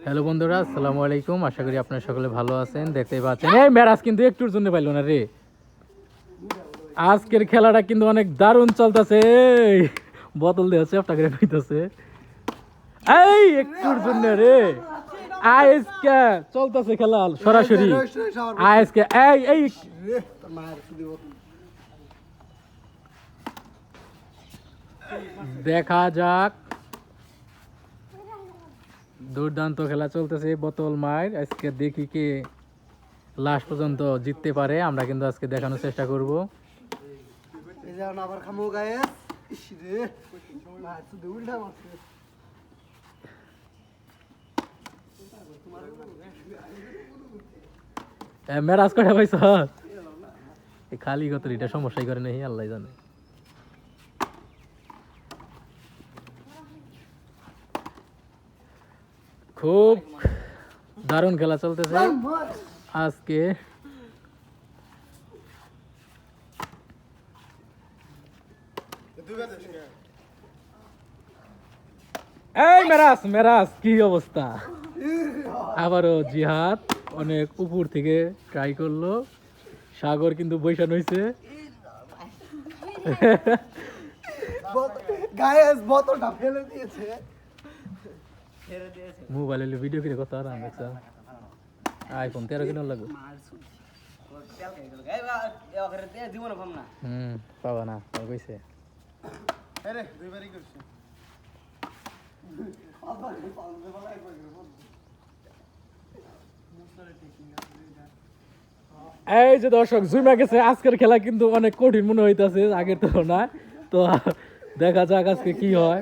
Hello বন্ধুরা, আসসালামু আলাইকুম। আশা করি আপনারা সকলে ভালো আছেন। দেখতেই পাচ্ছেন এই মেরাজ কিন্তু একটুর জন্য পাইল না রে। আজকের খেলাটা কিন্তু অনেক দারুণ চলতেছে। বোতল দিয়ে চেপটা করে কইতাছে এই একটুর জন্য রে। আজকে চলতেছে খেলা সরাসরি। আজকে এই এই দেখা যাক, দুর্দান্ত খেলা চলতেছে। বোতল মার আজকে দেখি কে লাস্ট পর্যন্ত জিততে পারে। আমরা কিন্তু আজকে দেখানোর চেষ্টা করব। মেরাজ কটা পাইছ? খালি কত এটা সমস্যাই করে নেই, আল্লাহ জানে। খুব দারুণ খেলা চলতেছে আজকে। এই মেরাজ মেরাজ কি অবস্থা? আবারও জিহাদ অনেক উপর থেকে ট্রাই করলো। সাগর কিন্তু বৈশান হয়েছে। মোবাইলে ভিডিও করে কথা আরাম দেখছ। আইফোন 13 কিনা লাগবে। পাবা না কইছে। এই যে দর্শক জুমা গেছে। আজকের খেলা কিন্তু অনেক কঠিন মনে হইতাছে আগের তুলনায়। তো দেখা যাক আজকে কি হয়।